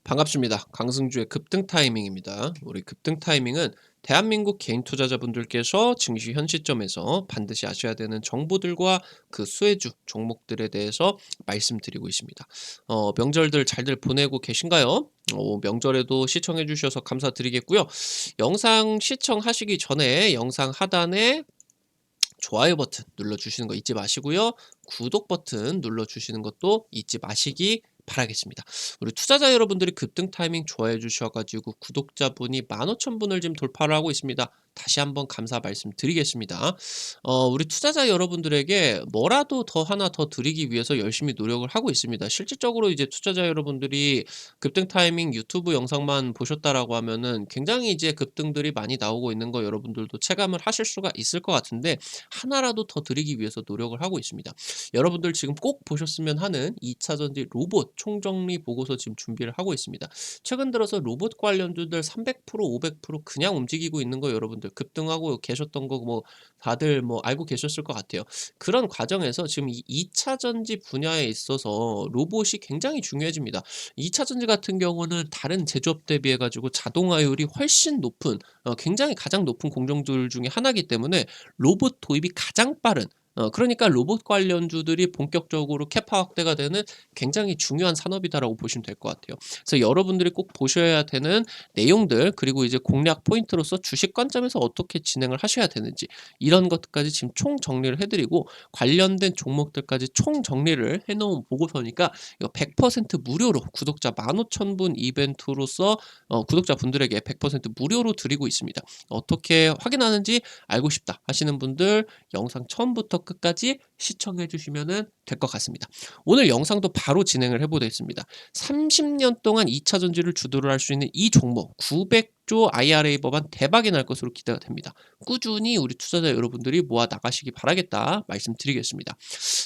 반갑습니다. 강승주의 급등 타이밍입니다. 우리 급등 타이밍은 대한민국 개인 투자자분들께서 증시 현 시점에서 반드시 아셔야 되는 정보들과 그 수혜주 종목들에 대해서 말씀드리고 있습니다. 명절들 잘들 보내고 계신가요? 명절에도 시청해 주셔서 감사드리겠고요. 영상 시청하시기 전에 영상 하단에 좋아요 버튼 눌러주시는 거 잊지 마시고요. 구독 버튼 눌러주시는 것도 잊지 마시기 바라겠습니다. 우리 투자자 여러분들이 급등 타이밍 좋아해 주셔가지고 구독자분이 15,000분을 지금 돌파를 하고 있습니다. 다시 한번 감사 말씀드리겠습니다. 우리 투자자 여러분들에게 뭐라도 더 하나 더 드리기 위해서 열심히 노력을 하고 있습니다. 실질적으로 이제 투자자 여러분들이 급등 타이밍 유튜브 영상만 보셨다라고 하면은 굉장히 이제 급등들이 많이 나오고 있는 거 여러분들도 체감을 하실 수가 있을 것 같은데 하나라도 더 드리기 위해서 노력을 하고 있습니다. 여러분들 지금 꼭 보셨으면 하는 2차 전지 로봇 총정리 보고서 지금 준비를 하고 있습니다. 최근 들어서 로봇 관련주들 300% 500% 그냥 움직이고 있는 거 여러분들 급등하고 계셨던 거 뭐 다들 뭐 알고 계셨을 것 같아요. 그런 과정에서 지금 이 2차 전지 분야에 있어서 로봇이 굉장히 중요해집니다. 2차 전지 같은 경우는 다른 제조업 대비해 가지고 자동화율이 훨씬 높은 굉장히 가장 높은 공정들 중에 하나이기 때문에 로봇 도입이 가장 빠른 그러니까 로봇 관련주들이 본격적으로 캐파 확대가 되는 굉장히 중요한 산업이다라고 보시면 될 것 같아요. 그래서 여러분들이 꼭 보셔야 되는 내용들 그리고 이제 공략 포인트로서 주식 관점에서 어떻게 진행을 하셔야 되는지 이런 것까지 지금 총 정리를 해드리고 관련된 종목들까지 총 정리를 해놓은 보고서니까 이거 100% 무료로 구독자 15,000분 이벤트로서 구독자분들에게 100% 무료로 드리고 있습니다. 어떻게 확인하는지 알고 싶다 하시는 분들 영상 처음부터 끝까지 시청해 주시면 될 것 같습니다. 오늘 영상도 바로 진행을 해보겠습니다. 30년 동안 2차 전지를 주도를 할 수 있는 이 종목 900조 IRA 법안 대박이 날 것으로 기대가 됩니다. 꾸준히 우리 투자자 여러분들이 모아 나가시기 바라겠다 말씀드리겠습니다.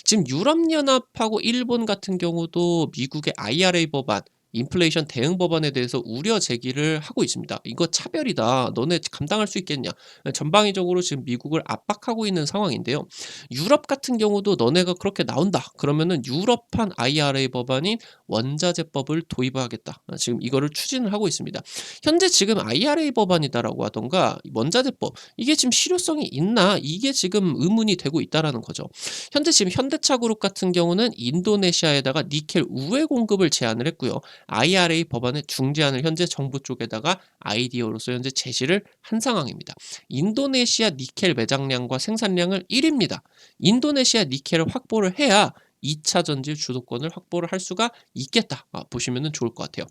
지금 유럽연합하고 일본 같은 경우도 미국의 IRA 법안 인플레이션 대응 법안에 대해서 우려 제기를 하고 있습니다. 이거 차별이다. 너네 감당할 수 있겠냐? 전방위적으로 지금 미국을 압박하고 있는 상황인데요. 유럽 같은 경우도 너네가 그렇게 나온다. 그러면은 유럽판 IRA 법안인 원자재법을 도입하겠다. 지금 이거를 추진을 하고 있습니다. 현재 지금 IRA 법안이다라고 하던가 원자재법 이게 지금 실효성이 있나? 이게 지금 의문이 되고 있다라는 거죠. 현재 지금 현대차 그룹 같은 경우는 인도네시아에다가 니켈 우회 공급을 제안을 했고요. IRA 법안의 중재안을 현재 정부 쪽에다가 아이디어로서 현재 제시를 한 상황입니다. 인도네시아 니켈 매장량과 생산량을 1위입니다. 인도네시아 니켈을 확보를 해야 2차 전지 주도권을 확보를 할 수가 있겠다. 보시면 좋을 것 같아요.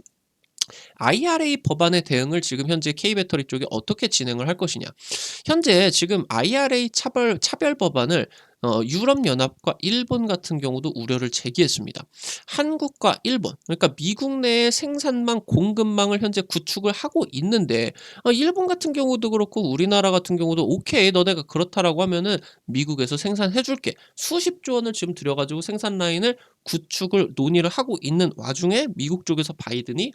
IRA 법안의 대응을 지금 현재 K배터리 쪽이 어떻게 진행을 할 것이냐. 현재 지금 IRA 차별 법안을 유럽연합과 일본 같은 경우도 우려를 제기했습니다. 한국과 일본, 그러니까 미국 내의 생산망, 공급망을 현재 구축을 하고 있는데 일본 같은 경우도 그렇고 우리나라 같은 경우도 오케이 너네가 그렇다라고 하면은 미국에서 생산해 줄게. 수십조 원을 지금 들여가지고 생산 라인을 구축을 논의를 하고 있는 와중에 미국 쪽에서 바이든이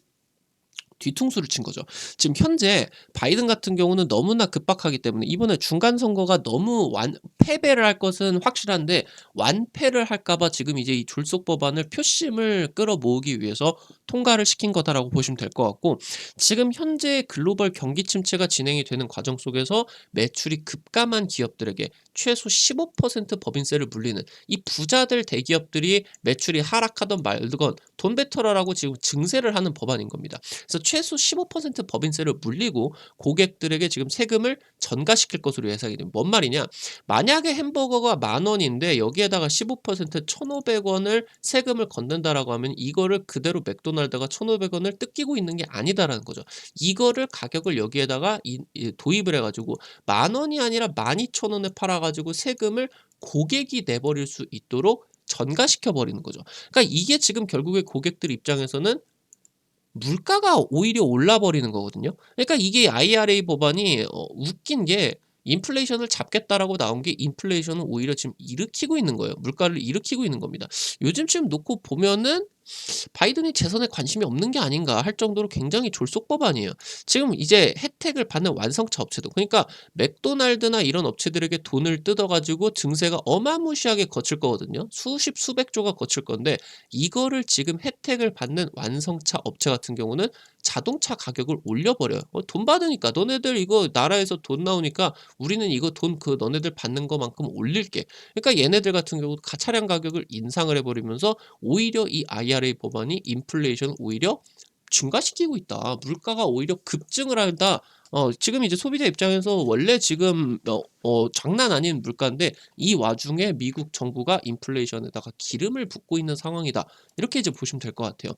뒤통수를 친 거죠. 지금 현재 바이든 같은 경우는 너무나 급박하기 때문에 이번에 중간 선거가 너무 패배를 할 것은 확실한데 완패를 할까 봐 지금 이제 이 졸속 법안을 표심을 끌어모으기 위해서 통과를 시킨 거다라고 보시면 될 것 같고 지금 현재 글로벌 경기 침체가 진행이 되는 과정 속에서 매출이 급감한 기업들에게 최소 15% 법인세를 물리는 이 부자들 대기업들이 매출이 하락하던 말건 돈 뱉어라라고 지금 증세를 하는 법안인 겁니다. 그래서 최소 15% 법인세를 물리고 고객들에게 지금 세금을 전가시킬 것으로 예상이 됩니다. 뭔 말이냐? 만약에 햄버거가 10,000원인데 여기에다가 15% 1,500원을 세금을 걷는다라고 하면 이거를 그대로 맥도날드가 1,500원을 뜯기고 있는 게 아니다라는 거죠. 이거를 가격을 여기에다가 도입을 해가지고 10,000원이 아니라 12,000원에 팔아가지고 세금을 고객이 내버릴 수 있도록 전가시켜 버리는 거죠. 그러니까 이게 지금 결국에 고객들 입장에서는 물가가 오히려 올라 버리는 거거든요. 그러니까 이게 IRA 법안이 웃긴 게 인플레이션을 잡겠다라고 나온 게 인플레이션을 오히려 지금 일으키고 있는 거예요. 물가를 일으키고 있는 겁니다. 요즘 지금 놓고 보면은 바이든이 재선에 관심이 없는 게 아닌가 할 정도로 굉장히 졸속 법안이에요. 지금 이제 혜택을 받는 완성차 업체도, 그러니까 맥도날드나 이런 업체들에게 돈을 뜯어 가지고 증세가 어마무시하게 거칠 거거든요. 수십 수백 조가 거칠 건데 이거를 지금 혜택을 받는 완성차 업체 같은 경우는 자동차 가격을 올려 버려요. 돈 받으니까 너네들 이거 나라에서 돈 나오니까 우리는 이거 돈 그 너네들 받는 것만큼 올릴게. 그러니까 얘네들 같은 경우 차량 가격을 인상을 해 버리면서 오히려 이 IRA 법안이 인플레이션을 오히려 증가시키고 있다. 물가가 오히려 급증을 한다. 지금 이제 소비자 입장에서 원래 지금 장난 아닌 물가인데 이 와중에 미국 정부가 인플레이션에다가 기름을 붓고 있는 상황이다. 이렇게 이제 보시면 될 것 같아요.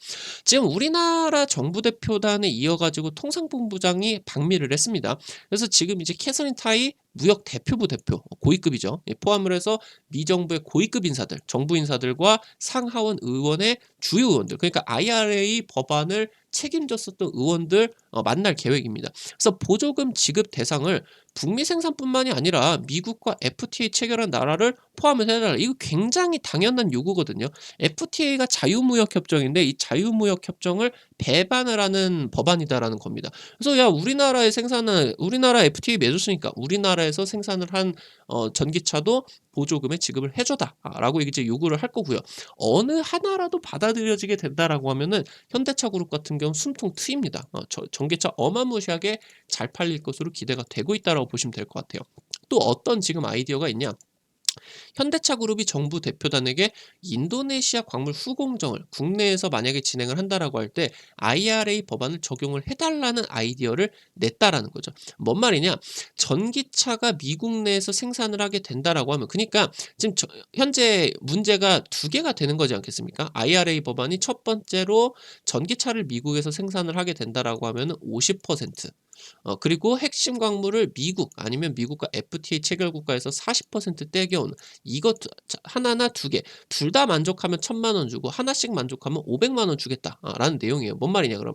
지금 우리나라 정부 대표단에 이어가지고 통상본부장이 방미를 했습니다. 그래서 지금 이제 캐서린 타이 무역 대표부 대표 고위급이죠. 포함을 해서 미 정부의 고위급 인사들, 정부 인사들과 상하원 의원의 주요 의원들, 그러니까 IRA 법안을 책임졌었던 의원들 만날 계획입니다. 그래서 보조금 지급 대상을 북미 생산뿐만이 아니라 미국과 FTA 체결한 나라를 포함을 해달라. 이거 굉장히 당연한 요구거든요. FTA가 자유무역 협정인데 이 자유무역 협정을 배반을 하는 법안이다라는 겁니다. 그래서 야 우리나라의 생산은 우리나라 FTA 맺었으니까 우리나라에서 생산을 한 전기차도 보조금의 지급을 해줘다라고 이제 요구를 할 거고요. 어느 하나라도 받아들여지게 된다라고 하면은 현대차 그룹 같은 경우 숨통 트입니다. 전기차 어마무시하게 잘 팔릴 것으로 기대가 되고 있다라고 보시면 될 것 같아요. 또 어떤 지금 아이디어가 있냐? 현대차 그룹이 정부 대표단에게 인도네시아 광물 후공정을 국내에서 만약에 진행을 한다라고 할 때 IRA 법안을 적용을 해달라는 아이디어를 냈다라는 거죠. 뭔 말이냐? 전기차가 미국 내에서 생산을 하게 된다라고 하면, 그러니까 지금 현재 문제가 두 개가 되는 거지 않겠습니까? IRA 법안이 첫 번째로 전기차를 미국에서 생산을 하게 된다라고 하면 50%, 그리고 핵심 광물을 미국 아니면 미국과 FTA 체결 국가에서 40% 떼겨오는, 이것 하나나 두 개, 둘 다 만족하면 1,000만 원 주고 하나씩 만족하면 500만 원 주겠다라는 내용이에요. 뭔 말이냐 그럼?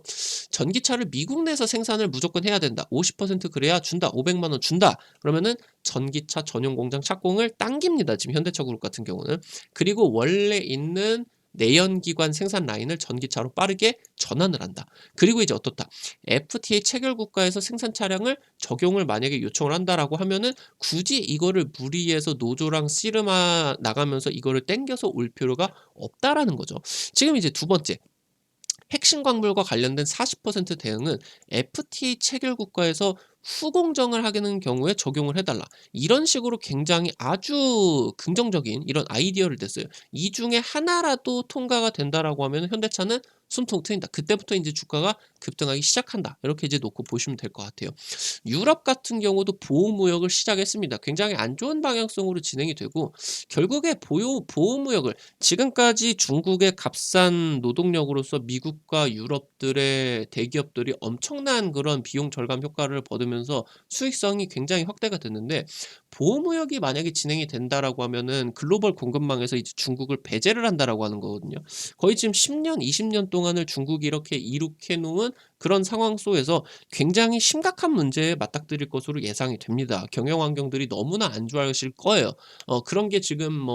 전기차를 미국 내에서 생산을 무조건 해야 된다. 50% 그래야 준다. 500만 원 준다. 그러면은 전기차 전용 공장 착공을 당깁니다. 지금 현대차 그룹 같은 경우는. 그리고 원래 있는 내연기관 생산 라인을 전기차로 빠르게 전환을 한다. 그리고 이제 어떻다? FTA 체결 국가에서 생산 차량을 적용을 만약에 요청을 한다라고 하면은 굳이 이거를 무리해서 노조랑 씨름아 나가면서 이거를 땡겨서 올 필요가 없다라는 거죠. 지금 이제 두 번째, 핵심 광물과 관련된 40% 대응은 FTA 체결 국가에서 후공정을 하는 경우에 적용을 해달라. 이런 식으로 굉장히 아주 긍정적인 이런 아이디어를 냈어요. 이 중에 하나라도 통과가 된다라고 하면 현대차는 숨통 트인다. 그때부터 이제 주가가 급등하기 시작한다. 이렇게 이제 놓고 보시면 될 것 같아요. 유럽 같은 경우도 보호무역을 시작했습니다. 굉장히 안 좋은 방향성으로 진행이 되고 결국에 보호무역을 지금까지 중국의 값싼 노동력으로서 미국과 유럽들의 대기업들이 엄청난 그런 비용 절감 효과를 거두면서 수익성이 굉장히 확대가 됐는데, 보호무역이 만약에 진행이 된다라고 하면은 글로벌 공급망에서 이제 중국을 배제를 한다라고 하는 거거든요. 거의 지금 10년, 20년 동안을 중국이 이렇게 이룩해 놓은 그런 상황 속에서 굉장히 심각한 문제에 맞닥뜨릴 것으로 예상이 됩니다. 경영 환경들이 너무나 안 좋아하실 거예요. 그런 게 지금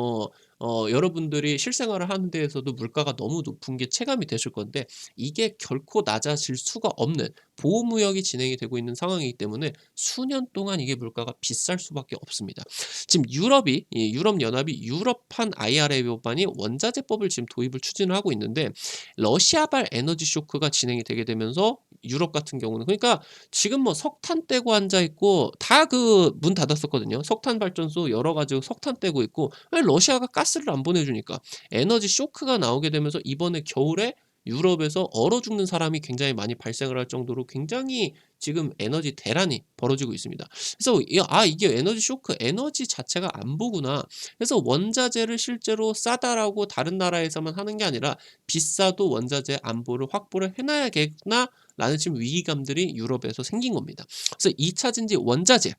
여러분들이 실생활을 하는 데에서도 물가가 너무 높은 게 체감이 되실 건데 이게 결코 낮아질 수가 없는 보호무역이 진행이 되고 있는 상황이기 때문에 수년 동안 이게 물가가 비쌀 수밖에 없습니다. 지금 이 유럽연합이 유럽판 IRA 법안이 원자재법을 지금 도입을 추진을 하고 있는데 러시아발 에너지 쇼크가 진행이 되게 되면서 유럽 같은 경우는, 그러니까 지금 뭐 석탄 떼고 앉아 있고 다 그 문 닫았었거든요. 석탄 발전소 여러 가지 석탄 떼고 있고 왜 러시아가 가스를 안 보내주니까 에너지 쇼크가 나오게 되면서 이번에 겨울에 유럽에서 얼어 죽는 사람이 굉장히 많이 발생을 할 정도로 굉장히 지금 에너지 대란이 벌어지고 있습니다. 그래서 이게 에너지 쇼크, 에너지 자체가 안보구나. 그래서 원자재를 실제로 싸다라고 다른 나라에서만 하는 게 아니라 비싸도 원자재 안보를 확보를 해놔야겠구나 라는 지금 위기감들이 유럽에서 생긴 겁니다. 그래서 2차 전지 원자재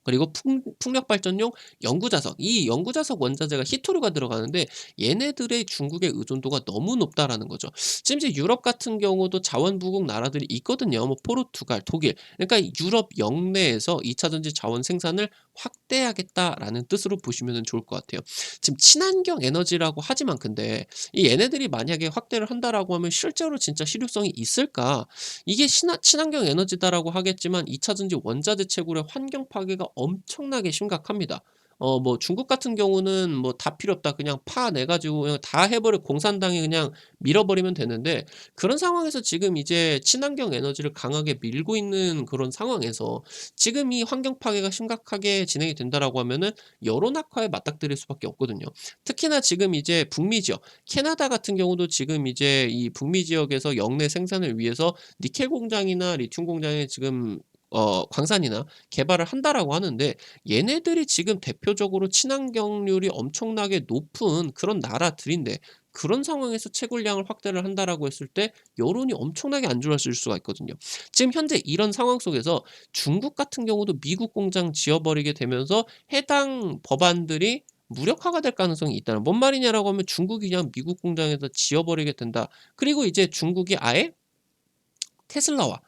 그리고 풍력 발전용 영구자석. 이 영구자석 원자재가 히토류가 들어가는데 얘네들의 중국의 의존도가 너무 높다라는 거죠. 지금 이제 유럽 같은 경우도 자원 부국 나라들이 있거든요. 뭐 포르투갈, 독일. 그러니까 유럽 영내에서 2차 전지 자원 생산을 확대하겠다라는 뜻으로 보시면 좋을 것 같아요. 지금 친환경 에너지라고 하지만 근데 이 얘네들이 만약에 확대를 한다라고 하면 실제로 진짜 실효성이 있을까? 이게 친환경 에너지다라고 하겠지만 2차 전지 원자재 채굴의 환경 파괴가 엄청나게 심각합니다. 뭐 중국 같은 경우는 뭐 "다 필요 없다. 그냥 파내 가지고 그냥 다 해 버려 공산당에 그냥 밀어버리면 되는데 그런 상황에서 지금 이제 친환경 에너지를 강하게 밀고 있는 그런 상황에서 지금 이 환경 파괴가 심각하게 진행이 된다라고 하면은 여론 악화에 맞닥뜨릴 수밖에 없거든요. 특히나 지금 이제 북미 지역, 캐나다 같은 경우도 지금 이제 이 북미 지역에서 영내 생산을 위해서 니켈 공장이나 리튬 공장에 지금 광산이나 개발을 한다라고 하는데 얘네들이 지금 대표적으로 친환경률이 엄청나게 높은 그런 나라들인데 그런 상황에서 채굴량을 확대를 한다라고 했을 때 여론이 엄청나게 안 좋아질 수가 있거든요. 지금 현재 이런 상황 속에서 중국 같은 경우도 미국 공장 지어 버리게 되면서 해당 법안들이 무력화가 될 가능성이 있다는 뭔 말이냐라고 하면 중국이 그냥 미국 공장에서 지어 버리게 된다. 그리고 이제 중국이 아예 테슬라와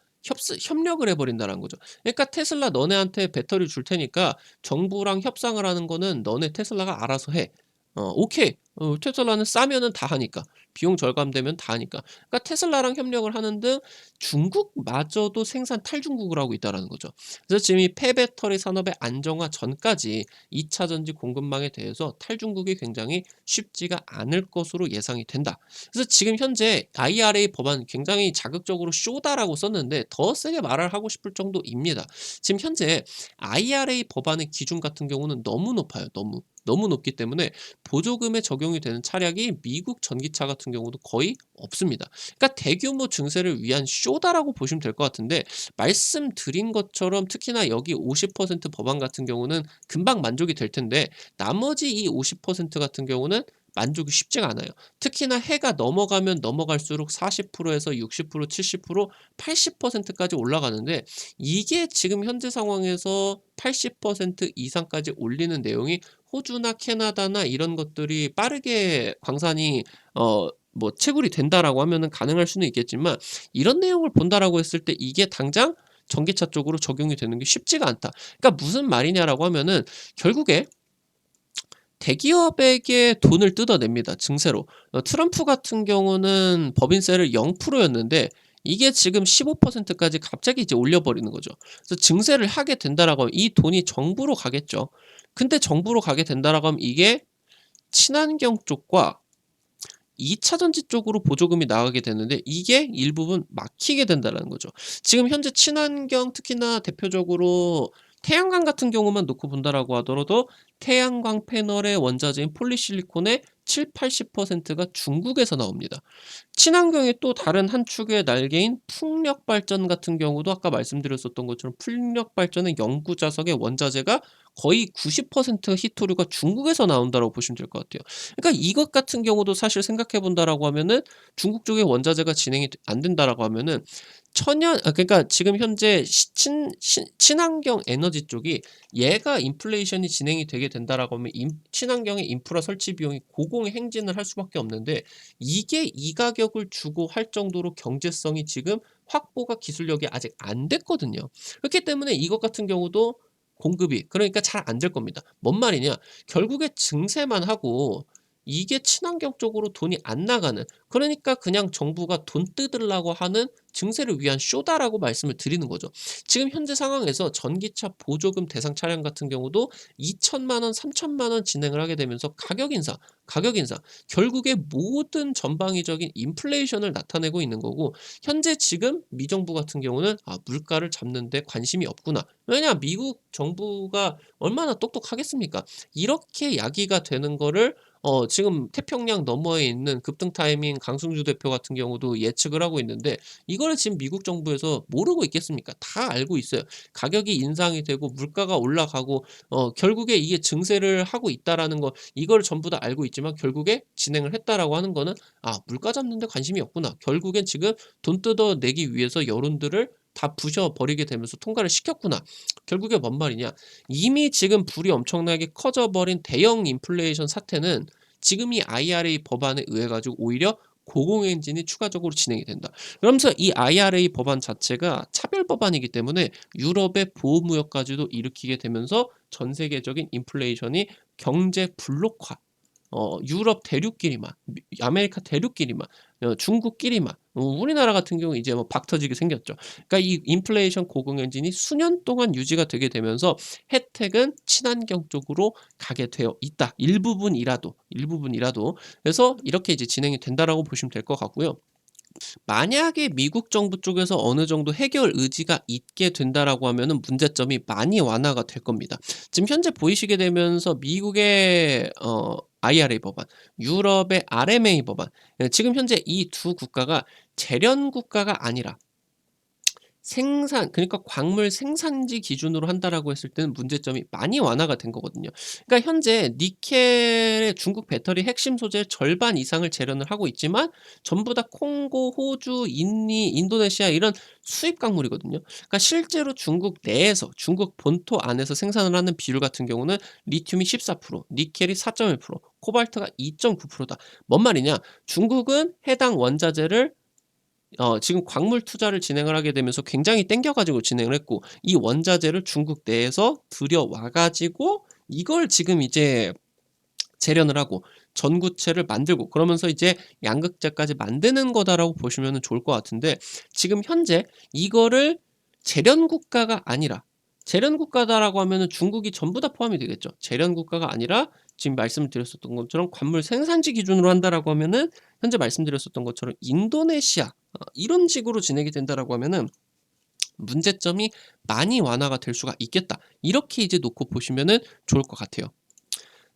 협력을 해 버린다는 거죠. 그러니까 "테슬라 너네한테 배터리 줄 테니까 정부랑 협상을 하는 거는 너네 테슬라가 알아서 해." 오케이. 테슬라는 싸면은 다 하니까. 비용 절감되면 다 하니까. 그러니까 테슬라랑 협력을 하는 등 중국마저도 생산 탈중국을 하고 있다라는 거죠. 그래서 지금 이 폐배터리 산업의 안정화 전까지 2차 전지 공급망에 대해서 탈중국이 굉장히 쉽지가 않을 것으로 예상이 된다. 그래서 지금 현재 IRA 법안 굉장히 자극적으로 쇼다라고 썼는데 더 세게 말을 하고 싶을 정도입니다. 지금 현재 IRA 법안의 기준 같은 경우는 너무 높아요. 너무. 너무 높기 때문에 보조금에 적용이 되는 차량이 미국 전기차 같은 경우도 거의 없습니다. 그러니까 대규모 증세를 위한 쇼다라고 보시면 될 것 같은데 말씀드린 것처럼 특히나 여기 50% 법안 같은 경우는 금방 만족이 될 텐데 나머지 이 50% 같은 경우는 만족이 쉽지가 않아요. 특히나 해가 넘어가면 넘어갈수록 40%에서 60%, 70%, 80%까지 올라가는데 이게 지금 현재 상황에서 80% 이상까지 올리는 내용이 호주나 캐나다나 이런 것들이 빠르게 광산이 뭐 채굴이 된다라고 하면은 가능할 수는 있겠지만 이런 내용을 본다라고 했을 때 이게 당장 전기차 쪽으로 적용이 되는 게 쉽지가 않다. 그러니까 무슨 말이냐라고 하면은 결국에 대기업에게 돈을 뜯어냅니다, 증세로. 트럼프 같은 경우는 법인세를 0% 였는데 이게 지금 15% 까지 갑자기 이제 올려버리는 거죠. 그래서 증세를 하게 된다라고 하면 이 돈이 정부로 가겠죠. 근데 정부로 가게 된다라고 하면 이게 친환경 쪽과 2차 전지 쪽으로 보조금이 나가게 되는데 이게 일부분 막히게 된다라는 거죠. 지금 현재 친환경 특히나 대표적으로 태양광 같은 경우만 놓고 본다라고 하더라도 태양광 패널의 원자재인 폴리실리콘의 70-80%가 중국에서 나옵니다. 친환경의 또 다른 한 축의 날개인 풍력 발전 같은 경우도 아까 말씀드렸었던 것처럼 풍력 발전의 연구 자석의 원자재가 거의 90% 히토류가 중국에서 나온다라고 보시면 될 것 같아요. 그러니까 이것 같은 경우도 사실 생각해 본다라고 하면은 중국 쪽의 원자재가 진행이 안 된다라고 하면은 그러니까 지금 현재 친환경 에너지 쪽이 얘가 인플레이션이 진행이 되게 된다라고 하면 친환경의 인프라 설치 비용이 고공행진을 할 수밖에 없는데 이게 이 가격을 주고 할 정도로 경제성이 지금 확보가 기술력이 아직 안 됐거든요. 그렇기 때문에 이것 같은 경우도 공급이 그러니까 잘 안 될 겁니다. 뭔 말이냐? 결국에 증세만 하고 이게 친환경 쪽으로 돈이 안 나가는 그러니까 그냥 정부가 돈 뜯으려고 하는 증세를 위한 쇼다라고 말씀을 드리는 거죠. 지금 현재 상황에서 전기차 보조금 대상 차량 같은 경우도 2천만 원, 3천만 원 진행을 하게 되면서 가격 인상 결국에 모든 전방위적인 인플레이션을 나타내고 있는 거고 현재 지금 미 정부 같은 경우는 '아 물가를 잡는 데 관심이 없구나.' 왜냐 미국 정부가 얼마나 똑똑하겠습니까? 이렇게 야기가 되는 거를 지금 태평양 너머에 있는 급등 타이밍 강승주 대표 같은 경우도 예측을 하고 있는데 이거를 지금 미국 정부에서 모르고 있겠습니까? 다 알고 있어요. 가격이 인상이 되고 물가가 올라가고 결국에 이게 증세를 하고 있다라는 거 이걸 전부 다 알고 있지만 결국에 진행을 했다라고 하는 거는 '아 물가 잡는 데 관심이 없구나.' 결국엔 지금 돈 뜯어내기 위해서 여론들을 다 부셔버리게 되면서 통과를 시켰구나. 결국에 뭔 말이냐. 이미 지금 불이 엄청나게 커져버린 대형 인플레이션 사태는 지금 이 IRA 법안에 의해 가지고 오히려 고공행진이 추가적으로 진행이 된다. 그러면서 이 IRA 법안 자체가 차별 법안이기 때문에 유럽의 보호무역까지도 일으키게 되면서 전 세계적인 인플레이션이 경제 블록화, 유럽 대륙끼리만, 아메리카 대륙끼리만, 중국끼리만, 우리나라 같은 경우 이제 뭐 박 터지게 생겼죠. 그러니까 이 인플레이션 고공행진이 수년 동안 유지가 되게 되면서 혜택은 친환경 쪽으로 가게 되어 있다. 일부분이라도. 그래서 이렇게 이제 진행이 된다라고 보시면 될 것 같고요. 만약에 미국 정부 쪽에서 어느 정도 해결 의지가 있게 된다라고 하면은 문제점이 많이 완화가 될 겁니다. 지금 현재 보이시게 되면서 미국의 IRA 법안, 유럽의 RMA 법안, 지금 현재 이 두 국가가 재련 국가가 아니라 생산, 그러니까 광물 생산지 기준으로 한다라고 했을 때는 문제점이 많이 완화가 된 거거든요. 그러니까 현재 니켈의 중국 배터리 핵심 소재의 절반 이상을 재련을 하고 있지만 전부 다 콩고, 호주, 인니, 인도네시아 이런 수입 광물이거든요. 그러니까 실제로 중국 내에서, 중국 본토 안에서 생산을 하는 비율 같은 경우는 리튬이 14%, 니켈이 4.1%, 코발트가 2.9%다. 뭔 말이냐? 중국은 해당 원자재를 지금 광물 투자를 진행을 하게 되면서 굉장히 땡겨 가지고 진행을 했고, 이 원자재를 중국 내에서 들여와 가지고 이걸 지금 이제 재련을 하고 전구체를 만들고 그러면서 이제 양극재까지 만드는 거다라고 보시면 좋을 것 같은데, 지금 현재 이거를 재련 국가가 아니라, 재련 국가다라고 하면은 중국이 전부 다 포함이 되겠죠. 재련 국가가 아니라 지금 말씀드렸었던 것처럼 관물 생산지 기준으로 한다라고 하면은 현재 말씀드렸었던 것처럼 인도네시아, 이런 식으로 진행이 된다라고 하면은 문제점이 많이 완화가 될 수가 있겠다. 이렇게 이제 놓고 보시면은 좋을 것 같아요.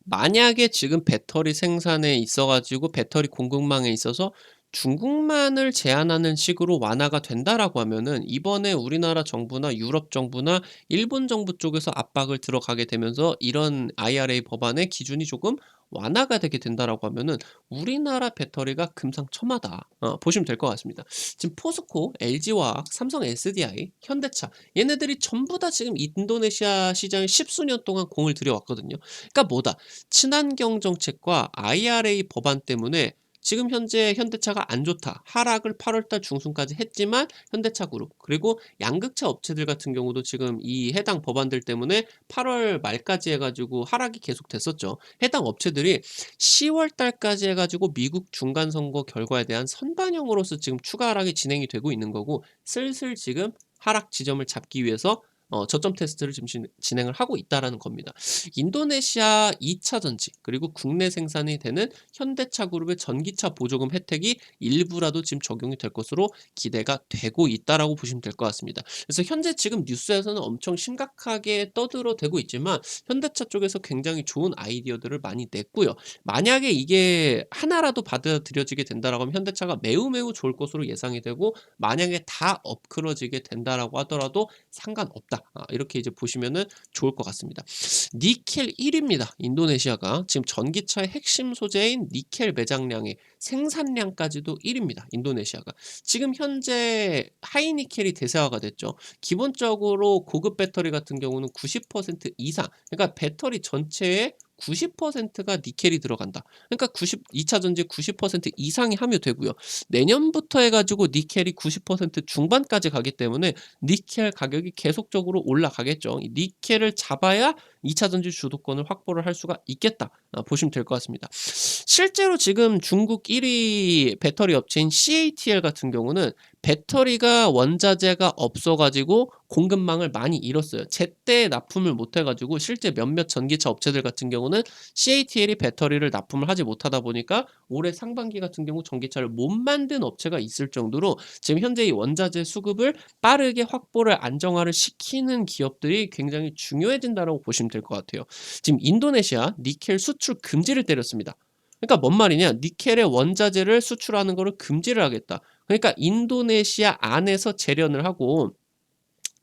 만약에 지금 배터리 생산에 있어 가지고 배터리 공급망에 있어서 중국만을 제한하는 식으로 완화가 된다라고 하면은 이번에 우리나라 정부나 유럽 정부나 일본 정부 쪽에서 압박을 들어가게 되면서 이런 IRA 법안의 기준이 조금 완화가 되게 된다라고 하면은 우리나라 배터리가 금상첨화다. 보시면 될 것 같습니다. 지금 포스코, LG화학, 삼성 SDI, 현대차 얘네들이 전부 다 지금 인도네시아 시장에 십수년 동안 공을 들여왔거든요. 그러니까 뭐다? 친환경 정책과 IRA 법안 때문에 지금 현재 현대차가 안 좋다. 하락을 8월달 중순까지 했지만 현대차 그룹 그리고 양극재 업체들 같은 경우도 지금 이 해당 법안들 때문에 8월 말까지 해가지고 하락이 계속 됐었죠. 해당 업체들이 10월 달까지 해가지고 미국 중간 선거 결과에 대한 선반영으로서 지금 추가 하락이 진행이 되고 있는 거고, 슬슬 지금 하락 지점을 잡기 위해서 저점 테스트를 지금 진행을 하고 있다라는 겁니다. 인도네시아 2차 전지 그리고 국내 생산이 되는 현대차 그룹의 전기차 보조금 혜택이 일부라도 지금 적용이 될 것으로 기대가 되고 있다라고 보시면 될 것 같습니다. 그래서 현재 지금 뉴스에서는 엄청 심각하게 떠들어대고 있지만 현대차 쪽에서 굉장히 좋은 아이디어들을 많이 냈고요. 만약에 이게 하나라도 받아들여지게 된다라고 하면 현대차가 매우 매우 좋을 것으로 예상이 되고, 만약에 다 엎클어지게 된다라고 하더라도 상관없다. 이렇게 이제 보시면은 좋을 것 같습니다. 니켈 1위입니다. 인도네시아가 지금 전기차의 핵심 소재인 니켈 매장량의 생산량까지도 1위입니다. 인도네시아가 지금 현재 하이니켈이 대세화가 됐죠. 기본적으로 고급 배터리 같은 경우는 90% 이상, 그러니까 배터리 전체의 90%가 니켈이 들어간다. 그러니까 2차 전지 90% 이상이 함유되고요. 내년부터 해가지고 니켈이 90% 중반까지 가기 때문에 니켈 가격이 계속적으로 올라가겠죠. 이 니켈을 잡아야 2차 전지 주도권을 확보를 할 수가 있겠다. 보시면 될 것 같습니다. 실제로 지금 중국 1위 배터리 업체인 CATL 같은 경우는 배터리가 원자재가 없어가지고 공급망을 많이 잃었어요. 제때 납품을 못해가지고 실제 몇몇 전기차 업체들 같은 경우는 CATL이 배터리를 납품을 하지 못하다 보니까 올해 상반기 같은 경우 전기차를 못 만든 업체가 있을 정도로 지금 현재 이 원자재 수급을 빠르게 확보를 안정화를 시키는 기업들이 굉장히 중요해진다고 보시면 될 것 같아요. 지금 인도네시아 니켈 수출 금지를 때렸습니다. 그러니까 뭔 말이냐? 니켈의 원자재를 수출하는 거를 금지를 하겠다. 그러니까 인도네시아 안에서 재련을 하고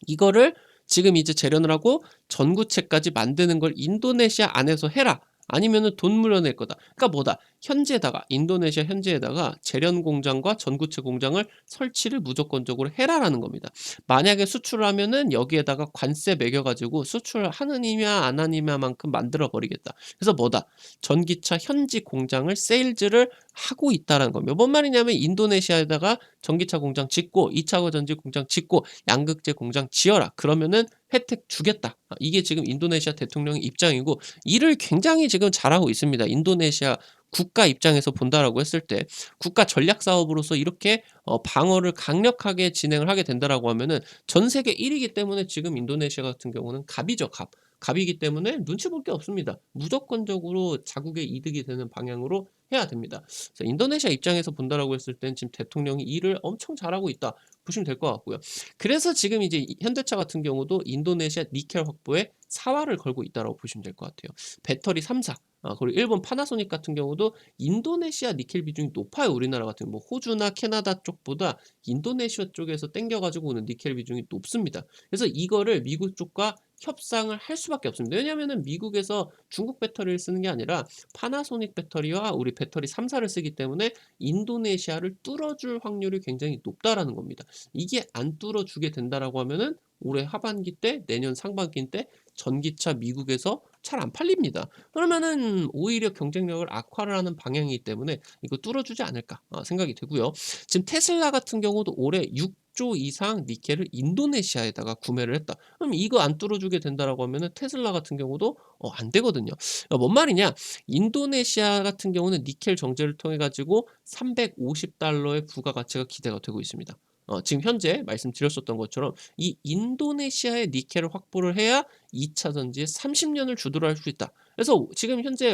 이거를 지금 이제 재련을 하고 전구체까지 만드는 걸 인도네시아 안에서 해라. 아니면은 돈 물려낼 거다. 그러니까 뭐다? 현지에다가 인도네시아 현지에다가 재련 공장과 전구체 공장을 설치를 무조건적으로 해라라는 겁니다. 만약에 수출을 하면은 여기에다가 관세 매겨 가지고 수출을 하느니냐 안 하느냐만큼 만들어 버리겠다. 그래서 뭐다? 전기차 현지 공장을 세일즈를 하고 있다라는 겁니다. 뭔 말이냐면 인도네시아에다가 전기차 공장 짓고 2차 전지 공장 짓고 양극재 공장 지어라. 그러면은 혜택 주겠다. 이게 지금 인도네시아 대통령의 입장이고 이를 굉장히 지금 잘하고 있습니다. 인도네시아 국가 입장에서 본다라고 했을 때 국가 전략 사업으로서 이렇게 방어를 강력하게 진행을 하게 된다라고 하면은 전 세계 1위이기 때문에 지금 인도네시아 같은 경우는 갑이죠, 갑. 갑이기 때문에 눈치 볼 게 없습니다. 무조건적으로 자국의 이득이 되는 방향으로 해야 됩니다. 그래서 인도네시아 입장에서 본다라고 했을 땐 지금 대통령이 일을 엄청 잘하고 있다 보시면 될 것 같고요. 그래서 지금 이제 현대차 같은 경우도 인도네시아 니켈 확보에 사활을 걸고 있다라고 보시면 될 것 같아요. 배터리 3사 그리고 일본 파나소닉 같은 경우도 인도네시아 니켈 비중이 높아요. 우리나라 같은 뭐 호주나 캐나다 쪽보다 인도네시아 쪽에서 땡겨가지고 오는 니켈 비중이 높습니다. 그래서 이거를 미국 쪽과 협상을 할 수밖에 없습니다. 왜냐하면은 미국에서 중국 배터리를 쓰는 게 아니라 파나소닉 배터리와 우리 배터리 3사를 쓰기 때문에 인도네시아를 뚫어줄 확률이 굉장히 높다라는 겁니다. 이게 안 뚫어주게 된다라고 하면은 올해 하반기 때 내년 상반기 때 전기차 미국에서 잘 안 팔립니다. 그러면은 오히려 경쟁력을 악화를 하는 방향이기 때문에 이거 뚫어주지 않을까 생각이 되고요. 지금 테슬라 같은 경우도 올해 6조 이상 니켈을 인도네시아에다가 구매를 했다. 그럼 이거 안 뚫어주게 된다라고 하면은 테슬라 같은 경우도 안 되거든요. 뭔 말이냐? 인도네시아 같은 경우는 니켈 정제를 통해 가지고 350달러의 부가가치가 기대가 되고 있습니다. 지금 현재 말씀드렸었던 것처럼 이 인도네시아의 니켈을 확보를 해야 2차 전지에 30년을 주도를 할 수 있다. 그래서 지금 현재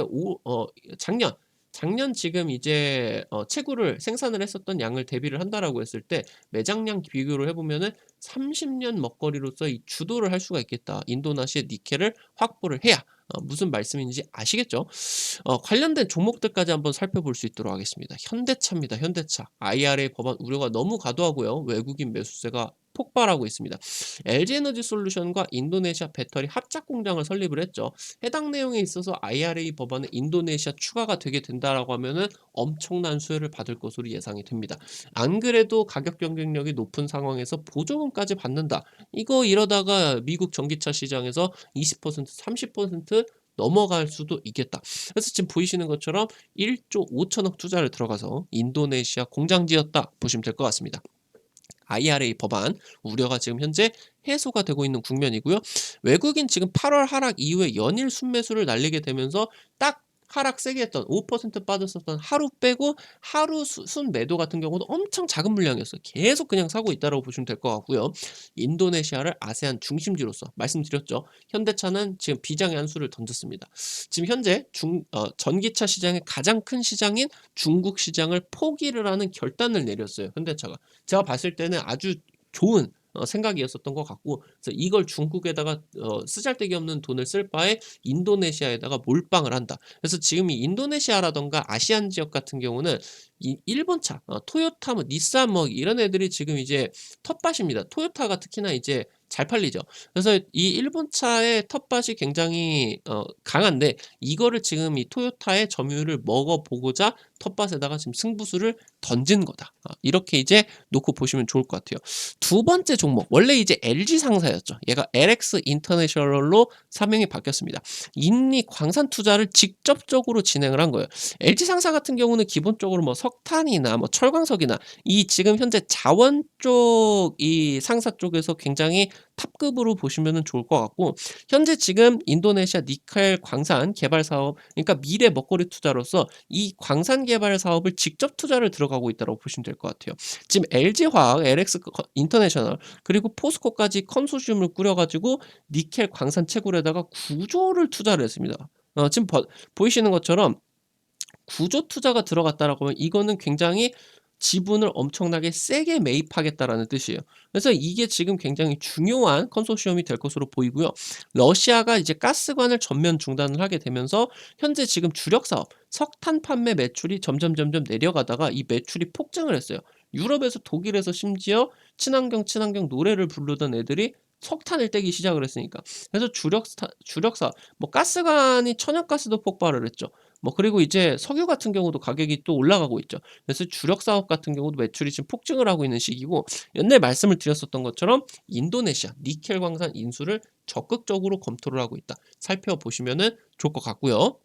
작년 지금 이제 채굴을 생산을 했었던 양을 대비를 한다라고 했을 때 매장량 비교를 해보면은 30년 먹거리로서 이 주도를 할 수가 있겠다. 인도네시아 니켈을 확보를 해야 무슨 말씀인지 아시겠죠? 관련된 종목들까지 한번 살펴볼 수 있도록 하겠습니다. 현대차입니다. 현대차. IRA 법안 우려가 너무 과도하고요. 외국인 매수세가 폭발하고 있습니다. LG에너지솔루션과 인도네시아 배터리 합작 공장을 설립을 했죠. 해당 내용에 있어서 IRA 법안에 인도네시아 추가가 되게 된다라고 하면은 엄청난 수혜를 받을 것으로 예상이 됩니다. 안 그래도 가격 경쟁력이 높은 상황에서 보조금까지 받는다. 이거 이러다가 미국 전기차 시장에서 20% 30% 넘어갈 수도 있겠다. 그래서 지금 보이시는 것처럼 1조 5천억 투자를 들어가서 인도네시아 공장 지었다 보시면 될 것 같습니다. IRA 법안 우려가 지금 현재 해소가 되고 있는 국면이고요. 외국인 지금 8월 하락 이후에 연일 순매수를 날리게 되면서 딱 하락 세게 했던 5% 빠졌었던 하루 빼고 하루 순매도 같은 경우도 엄청 작은 물량이었어요. 계속 그냥 사고 있다고 보시면 될 것 같고요. 인도네시아를 아세안 중심지로서 말씀드렸죠. 현대차는 지금 비장의 한 수를 던졌습니다. 지금 현재 전기차 시장의 가장 큰 시장인 중국 시장을 포기를 하는 결단을 내렸어요. 현대차가. 제가 봤을 때는 아주 좋은 생각이었었던 것 같고 그래서 이걸 중국에다가 쓰잘데기 없는 돈을 쓸 바에 인도네시아에다가 몰빵을 한다. 그래서 지금 이 인도네시아라던가 아시안 지역 같은 경우는 이 일본차 토요타 뭐 닛산 뭐 이런 애들이 지금 이제 텃밭입니다. 토요타가 특히나 이제 잘 팔리죠. 그래서 이 일본차의 텃밭이 굉장히 강한데 이거를 지금 이 토요타의 점유율을 먹어보고자 텃밭에다가 지금 승부수를 던진 거다. 이렇게 이제 놓고 보시면 좋을 것 같아요. 두 번째 종목 원래 이제 LG 상사였죠. 얘가 LX 인터내셔널로 사명이 바뀌었습니다. 인리 광산 투자를 직접적으로 진행을 한 거예요. LG 상사 같은 경우는 기본적으로 뭐 석탄이나 뭐 철광석이나 이 지금 현재 자원 쪽 이 상사 쪽에서 굉장히 탑급으로 보시면 좋을 것 같고 현재 지금 인도네시아 니켈 광산 개발 사업 그러니까 미래 먹거리 투자로서 이 광산 개발 사업을 직접 투자를 들어가고 있다고 보시면 될 것 같아요. 지금 LG화학, LX 인터내셔널 그리고 포스코까지 컨소시엄을 꾸려가지고 니켈 광산 채굴에다가 구조를 투자를 했습니다. 지금 보이시는 것처럼 구조 투자가 들어갔다라고 하면 이거는 굉장히 지분을 엄청나게 세게 매입하겠다라는 뜻이에요. 그래서 이게 지금 굉장히 중요한 컨소시엄이 될 것으로 보이고요. 러시아가 이제 가스관을 전면 중단을 하게 되면서 현재 지금 주력 사업 석탄 판매 매출이 점점 내려가다가 이 매출이 폭증을 했어요. 유럽에서 독일에서 심지어 친환경 노래를 부르던 애들이 석탄을 떼기 시작을 했으니까. 그래서 주력사 뭐 가스관이 천연가스도 폭발을 했죠. 뭐 그리고 이제 석유 같은 경우도 가격이 또 올라가고 있죠. 그래서 주력 사업 같은 경우도 매출이 지금 폭증을 하고 있는 시기고, 옛날 말씀을 드렸었던 것처럼 인도네시아 니켈 광산 인수를 적극적으로 검토를 하고 있다. 살펴보시면은 좋을 것 같고요.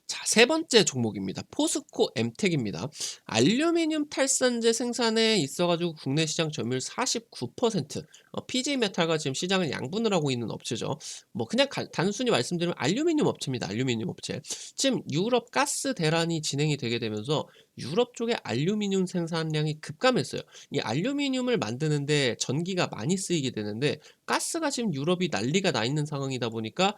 자, 세 번째 종목입니다. 포스코 엠텍입니다. 알루미늄 탈산제 생산에 있어 가지고 국내 시장 점유율 49%, PJ 메탈과 지금 시장을 양분을 하고 있는 업체죠. 뭐 그냥 단순히 말씀드리면 알루미늄 업체입니다. 알루미늄 업체. 지금 유럽 가스 대란이 진행이 되게 되면서 유럽 쪽의 알루미늄 생산량이 급감했어요. 이 알루미늄을 만드는데 전기가 많이 쓰이게 되는데, 가스가 지금 유럽이 난리가 나 있는 상황이다 보니까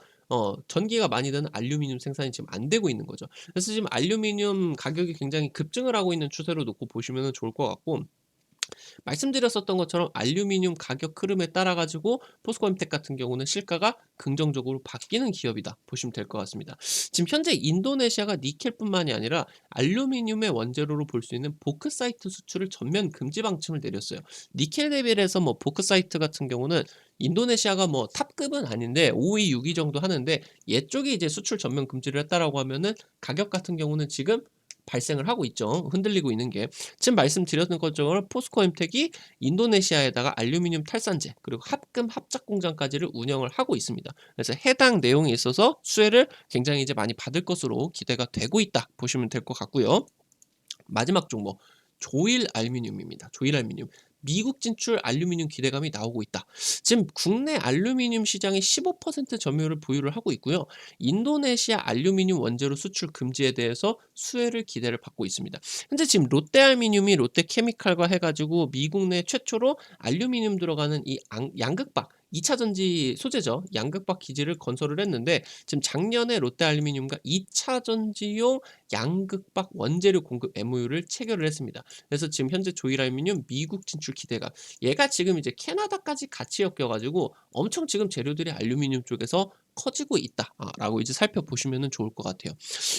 전기가 많이 드는 알루미늄 생산이 지금 안 되고 있는 거죠. 그래서 지금 알루미늄 가격이 굉장히 급증을 하고 있는 추세로 놓고 보시면 좋을 것 같고, 말씀드렸었던 것처럼 알루미늄 가격 흐름에 따라 가지고 포스코엠텍 같은 경우는 실가가 긍정적으로 바뀌는 기업이다 보시면 될 것 같습니다. 지금 현재 인도네시아가 니켈뿐만이 아니라 알루미늄의 원재료로 볼 수 있는 보크사이트 수출을 전면 금지 방침을 내렸어요. 니켈 대비해서 뭐 보크사이트 같은 경우는 인도네시아가 뭐 탑급은 아닌데 5위, 6위 정도 하는데, 얘 쪽이 이제 수출 전면 금지를 했다라고 하면은 가격 같은 경우는 지금 발생을 하고 있죠. 흔들리고 있는 게. 지금 말씀드렸던 것처럼 포스코엠텍이 인도네시아에다가 알루미늄 탈산재 그리고 합금 합작 공장까지를 운영을 하고 있습니다. 그래서 해당 내용에 있어서 수혜를 굉장히 이제 많이 받을 것으로 기대가 되고 있다 보시면 될 것 같고요. 마지막 종목 조일 알루미늄입니다. 조일 알루미늄. 미국 진출 알루미늄 기대감이 나오고 있다. 지금 국내 알루미늄 시장의 15% 점유율을 보유를 하고 있고요. 인도네시아 알루미늄 원재료 수출 금지에 대해서 수혜를 기대를 받고 있습니다. 현재 지금 롯데알루미늄이 롯데케미칼과 해가지고 미국 내 최초로 알루미늄 들어가는 이 양극박 2차 전지 소재죠. 양극박 기지를 건설을 했는데, 지금 작년에 롯데알루미늄과 2차 전지용 양극박 원재료 공급 MOU를 체결을 했습니다. 그래서 지금 현재 조일알루미늄 미국 진출 기대가, 얘가 지금 이제 캐나다까지 같이 엮여가지고 엄청 지금 재료들이 알루미늄 쪽에서 커지고 있다라고 이제 살펴보시면 좋을 것 같아요.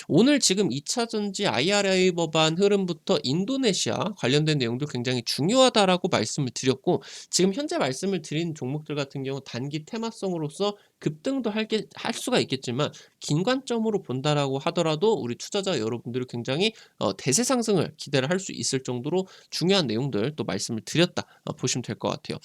오늘 지금 2차 전지 IRA 법안 흐름부터 인도네시아 관련된 내용도 굉장히 중요하다라고 말씀을 드렸고, 지금 현재 말씀을 드린 종목들 같은 경우 단기 테마성으로서 급등도 할 수가 있겠지만, 긴 관점으로 본다라고 하더라도 우리 투자자 여러분들이 굉장히 대세 상승을 기대를 할 수 있을 정도로 중요한 내용들 또 말씀을 드렸다 보시면 될 것 같아요.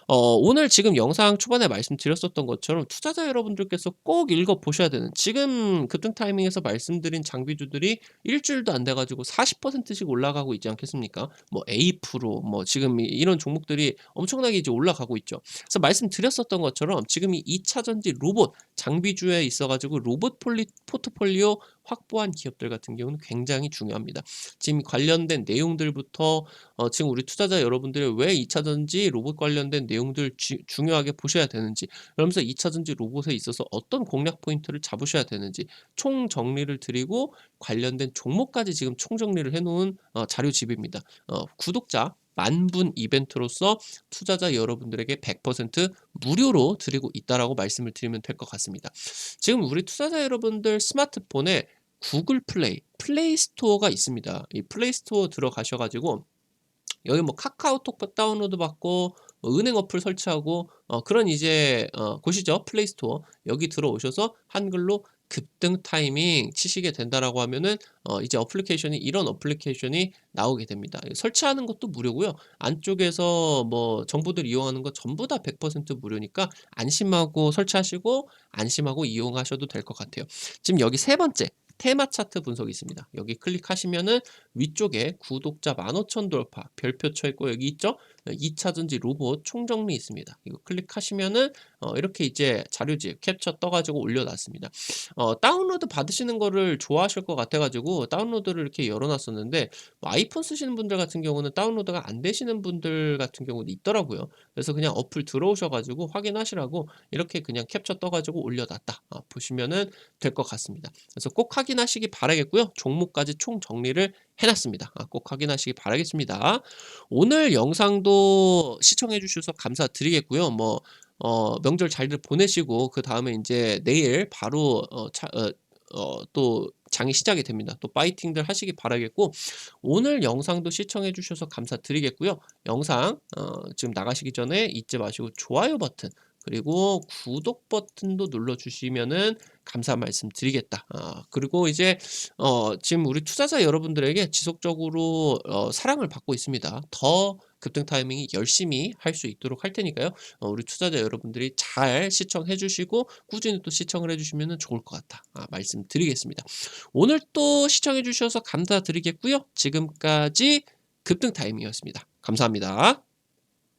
오늘 지금 영상 초반에 말씀드렸었던 것처럼 투자자 여러분들께서 꼭 읽어보셔야 되는, 지금 급등 타이밍에서 말씀드린 장비주들이 일주일도 안 돼가지고 40%씩 올라가고 있지 않겠습니까? 뭐 A 프로 뭐 지금 이런 종목들이 엄청나게 이제 올라가고 있죠. 그래서 말씀드렸었던 것처럼 지금 이 2차 전지 로봇 장비주에 있어가지고 로봇 포트폴리오 확보한 기업들 같은 경우는 굉장히 중요합니다. 지금 관련된 내용들부터 지금 우리 투자자 여러분들이 왜 2차 전지 로봇 관련된 내용들 중요하게 보셔야 되는지, 그러면서 2차 전지 로봇에 있어서 어떤 공략 포인트를 잡으셔야 되는지 총 정리를 드리고 관련된 종목까지 지금 총 정리를 해놓은 자료집입니다. 구독자 만분 이벤트로서 투자자 여러분들에게 100% 무료로 드리고 있다라고 말씀을 드리면 될 것 같습니다. 지금 우리 투자자 여러분들 스마트폰에 구글 플레이 스토어가 있습니다. 이 플레이 스토어 들어가셔가지고 여기 뭐 카카오톡 다운로드 받고 은행 어플 설치하고 그런 이제 곳이죠. 플레이 스토어. 여기 들어오셔서 한글로 급등 타이밍 치시게 된다라고 하면은 이제 이런 어플리케이션이 나오게 됩니다. 설치하는 것도 무료고요. 안쪽에서 뭐 정보들 이용하는 거 전부 다 100% 무료니까 안심하고 설치하시고 안심하고 이용하셔도 될 것 같아요. 지금 여기 세 번째 테마 차트 분석이 있습니다. 여기 클릭하시면은 위쪽에 구독자 15,000 돌파 별표 쳐 있고, 여기 있죠? 2차 전지 로봇 총정리 있습니다. 이거 클릭하시면은 이렇게 이제 자료집 캡처 떠가지고 올려놨습니다. 다운로드 받으시는 거를 좋아하실 것 같아가지고 다운로드를 이렇게 열어놨었는데, 뭐 아이폰 쓰시는 분들 같은 경우는 다운로드가 안 되시는 분들 같은 경우도 있더라고요. 그래서 그냥 어플 들어오셔가지고 확인하시라고 이렇게 그냥 캡처 떠가지고 올려놨다 보시면은 될 것 같습니다. 그래서 꼭 확인하시기 바라겠고요. 종목까지 총 정리를 해놨습니다. 꼭 확인하시기 바라겠습니다. 오늘 영상도 시청해 주셔서 감사드리겠고요. 뭐 명절 잘들 보내시고 그 다음에 이제 내일 바로 또 장이 시작이 됩니다. 또 파이팅들 하시기 바라겠고, 오늘 영상도 시청해 주셔서 감사드리겠고요. 영상 지금 나가시기 전에 잊지 마시고 좋아요 버튼 그리고 구독 버튼도 눌러주시면은 감사 말씀드리겠다. 그리고 이제 지금 우리 투자자 여러분들에게 지속적으로 사랑을 받고 있습니다. 더 급등 타이밍이 열심히 할 수 있도록 할 테니까요. 우리 투자자 여러분들이 잘 시청해 주시고 꾸준히 또 시청을 해 주시면은 좋을 것 같다. 말씀드리겠습니다. 오늘 또 시청해 주셔서 감사드리겠고요. 지금까지 급등 타이밍이었습니다. 감사합니다.